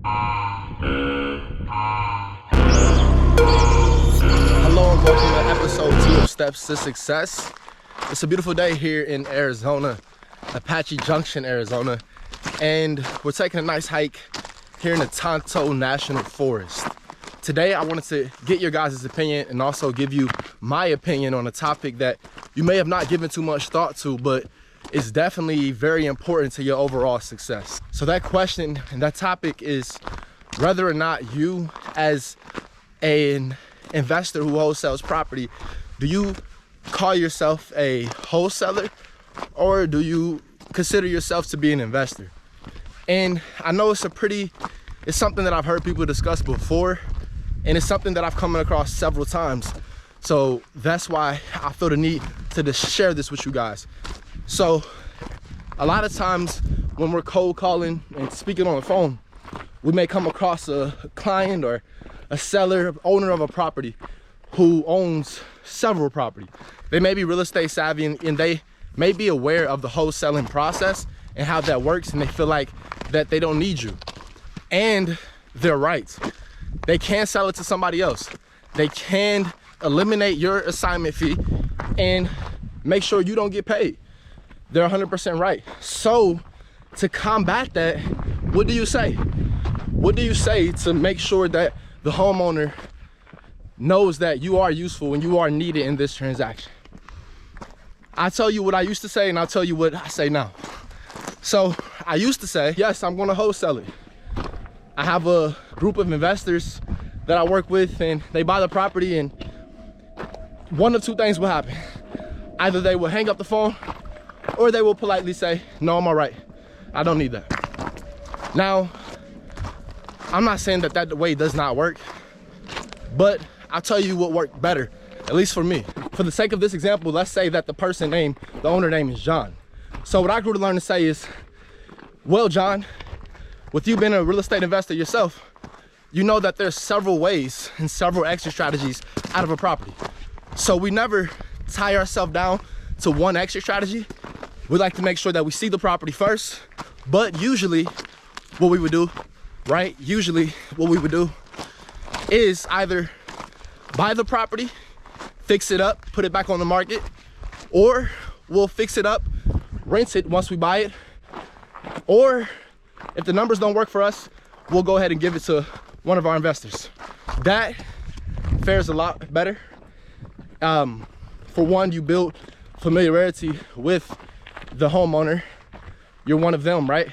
Hello and welcome to episode 2 of Steps to Success. It's a beautiful day here in Arizona, Apache Junction, Arizona, and we're taking a nice hike here in the Tonto National Forest. Today I wanted to get your guys' opinion and also give you my opinion on a topic that you may have not given too much thought to, but is definitely very important to your overall success. So that question and that topic is whether or not you, as an investor who wholesales property, do you call yourself a wholesaler or do you consider yourself to be an investor? And I know it's something that I've heard people discuss before, and it's something that I've come across several times. So that's why I feel the need to just share this with you guys. So a lot of times when we're cold calling and speaking on the phone, we may come across a client or a seller, owner of a property who owns several properties. They may be real estate savvy and they may be aware of the wholesaling process and how that works, and they feel like that they don't need you. And they're right. They can sell it to somebody else. They can eliminate your assignment fee and make sure you don't get paid. They're 100% right. So to combat that, what do you say? What do you say to make sure that the homeowner knows that you are useful and you are needed in this transaction? I'll tell you what I used to say and I'll tell you what I say now. So I used to say, yes, I'm gonna wholesale it. I have a group of investors that I work with and they buy the property, and one of two things will happen. Either they will hang up the phone or they will politely say, no, I'm all right. I don't need that. Now, I'm not saying that way does not work, but I'll tell you what worked better, at least for me. For the sake of this example, let's say that the owner name is John. So what I grew to learn to say is, well, John, with you being a real estate investor yourself, you know that there's several ways and several exit strategies out of a property. So we never tie ourselves down to one exit strategy. We like to make sure that we see the property first, but usually what we would do, right? Usually what we would do is either buy the property, fix it up, put it back on the market, or we'll fix it up, rent it once we buy it, or if the numbers don't work for us, we'll go ahead and give it to one of our investors. That fares a lot better. For one, you build familiarity with the homeowner. You're one of them, right?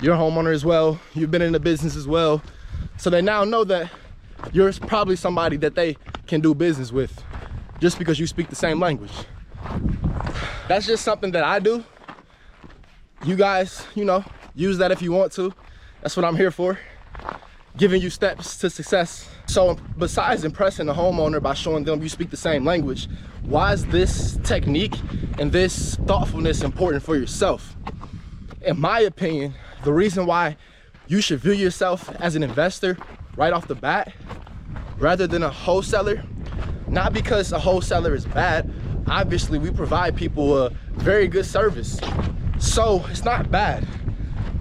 You're a homeowner as well. You've been in the business as well. So they now know that you're probably somebody that they can do business with just because you speak the same language. That's just something that I do. You guys, use that if you want to. That's what I'm here for, giving you steps to success. So besides impressing the homeowner by showing them you speak the same language, why is this technique and this thoughtfulness important for yourself? In my opinion, the reason why you should view yourself as an investor right off the bat rather than a wholesaler, not because a wholesaler is bad. Obviously, we provide people a very good service, so it's not bad,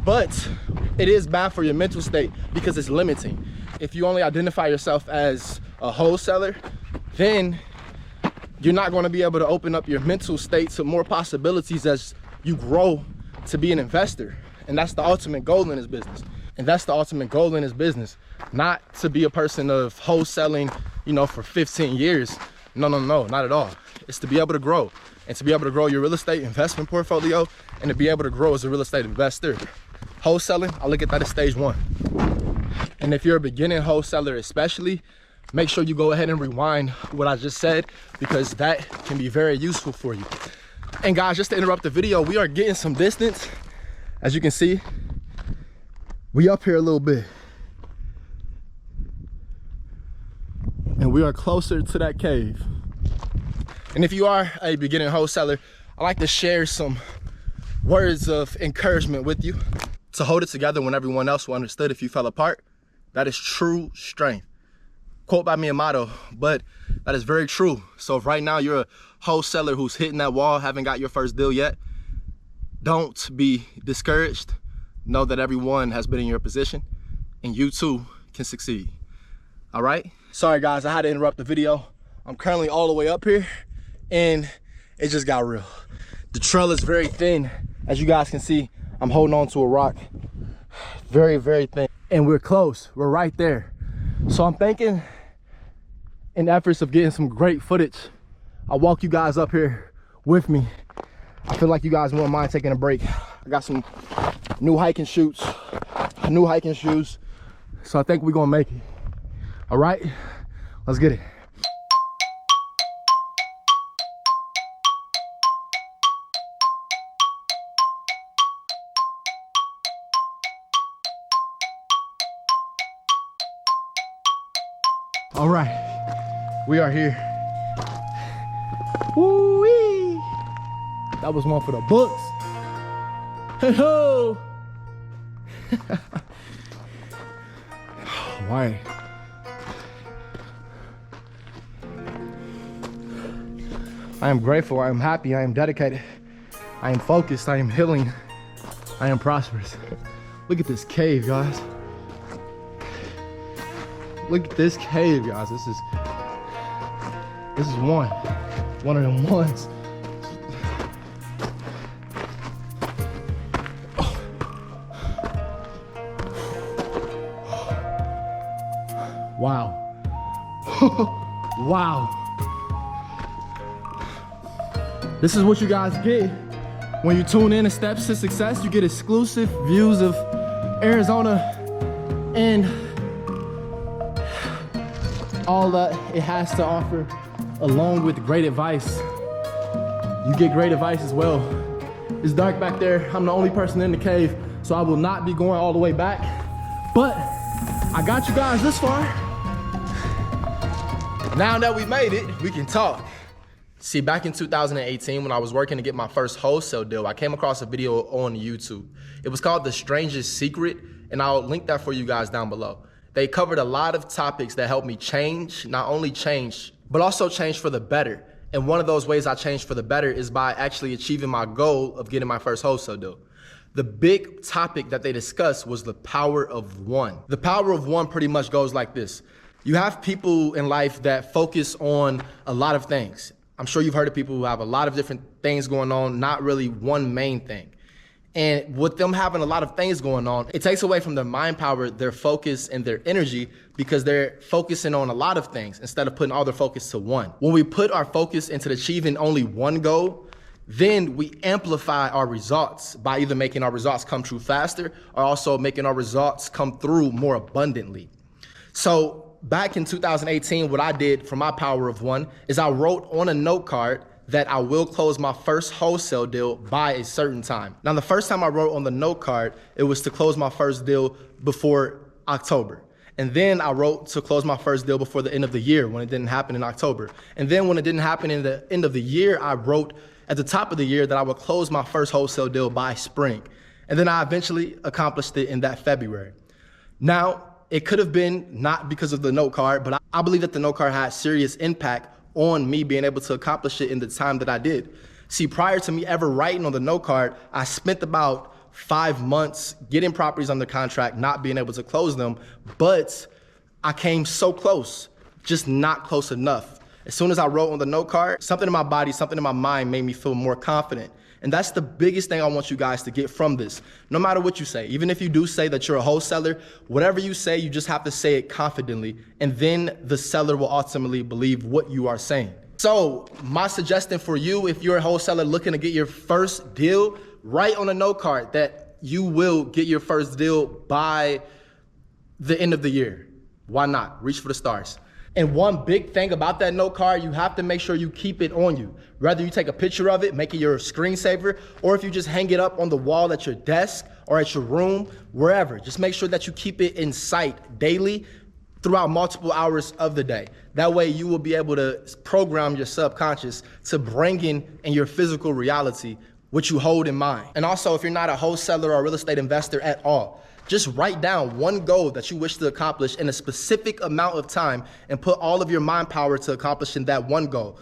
but it is bad for your mental state because it's limiting. If you only identify yourself as a wholesaler, then you're not going to be able to open up your mental state to more possibilities as you grow to be an investor. And that's the ultimate goal in this business. Not to be a person of wholesaling, for 15 years. No, not at all. It's to be able to grow, and to be able to grow your real estate investment portfolio, and to be able to grow as a real estate investor. Wholesaling, I look at that as stage one. And if you're a beginning wholesaler especially, make sure you go ahead and rewind what I just said, because that can be very useful for you. And guys, just to interrupt the video, we are getting some distance. As you can see, we up here a little bit. And we are closer to that cave. And if you are a beginning wholesaler, I like to share some words of encouragement with you to hold it together when everyone else will understood if you fell apart. That is true strength. Quote by me, a motto, but that is very true. So if right now you're a wholesaler who's hitting that wall, haven't got your first deal yet, don't be discouraged. Know that everyone has been in your position. and you too can succeed. All right? Sorry guys, I had to interrupt the video. I'm currently all the way up here and it just got real. The trail is very thin. As you guys can see, I'm holding on to a rock. Very, very thin. And we're close, we're right there. So I'm thinking, in efforts of getting some great footage, I'll walk you guys up here with me. I feel like you guys won't mind taking a break. I got some new hiking shoes, so I think we're gonna make it. All right, let's get it. All right, we are here. Woo-wee! That was one for the books. Hey-ho! Why? I am grateful, I am happy, I am dedicated, I am focused, I am healing, I am prosperous. Look at this cave, guys. Look at this cave, guys. This is one of them ones. Wow. Wow. This is what you guys get when you tune in to Steps to Success. You get exclusive views of Arizona and all that it has to offer, along with great advice. You get great advice as well. It's dark back there. I'm the only person in the cave, so I will not be going all the way back. But I got you guys this far. Now that we made it, we can talk. See, back in 2018, when I was working to get my first wholesale deal, I came across a video on YouTube. It was called The Strangest Secret, and I'll link that for you guys down below. They covered a lot of topics that helped me change, not only change, but also change for the better. And one of those ways I changed for the better is by actually achieving my goal of getting my first wholesale deal. The big topic that they discussed was the power of one. The power of one pretty much goes like this. You have people in life that focus on a lot of things. I'm sure you've heard of people who have a lot of different things going on, not really one main thing. And with them having a lot of things going on, it takes away from their mind power, their focus, and their energy, because they're focusing on a lot of things instead of putting all their focus to one. When we put our focus into achieving only one goal, then we amplify our results by either making our results come true faster or also making our results come through more abundantly. So back in 2018, what I did for my power of one is I wrote on a note card that I will close my first wholesale deal by a certain time. Now, the first time I wrote on the note card, it was to close my first deal before October. And then I wrote to close my first deal before the end of the year when it didn't happen in October. And then when it didn't happen in the end of the year, I wrote at the top of the year that I would close my first wholesale deal by spring. And then I eventually accomplished it in that February. Now, it could have been not because of the note card, but I believe that the note card had serious impact on me being able to accomplish it in the time that I did. See, prior to me ever writing on the note card, I spent about 5 months getting properties under contract, not being able to close them, but I came so close, just not close enough. As soon as I wrote on the note card, something in my body, something in my mind made me feel more confident. And that's the biggest thing I want you guys to get from this. No matter what you say, even if you do say that you're a wholesaler, whatever you say, you just have to say it confidently, and then the seller will ultimately believe what you are saying. So my suggestion for you, if you're a wholesaler looking to get your first deal, write on a note card that you will get your first deal by the end of the year. Why not? Reach for the stars. And one big thing about that note card, you have to make sure you keep it on you. Whether you take a picture of it, make it your screensaver, or if you just hang it up on the wall at your desk or at your room, wherever. Just make sure that you keep it in sight daily throughout multiple hours of the day. That way you will be able to program your subconscious to bring in your physical reality what you hold in mind. And also, if you're not a wholesaler or a real estate investor at all, just write down one goal that you wish to accomplish in a specific amount of time and put all of your mind power to accomplishing that one goal.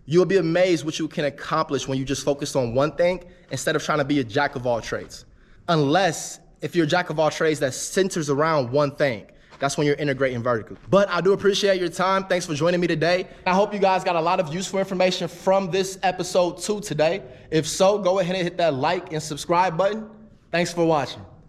You'll be amazed what you can accomplish when you just focus on one thing instead of trying to be a jack of all trades. Unless If you're a jack of all trades that centers around one thing, that's when you're integrating vertically. But I do appreciate your time. Thanks for joining me today. I hope you guys got a lot of useful information from this episode 2 today. If so, go ahead and hit that like and subscribe button. Thanks for watching.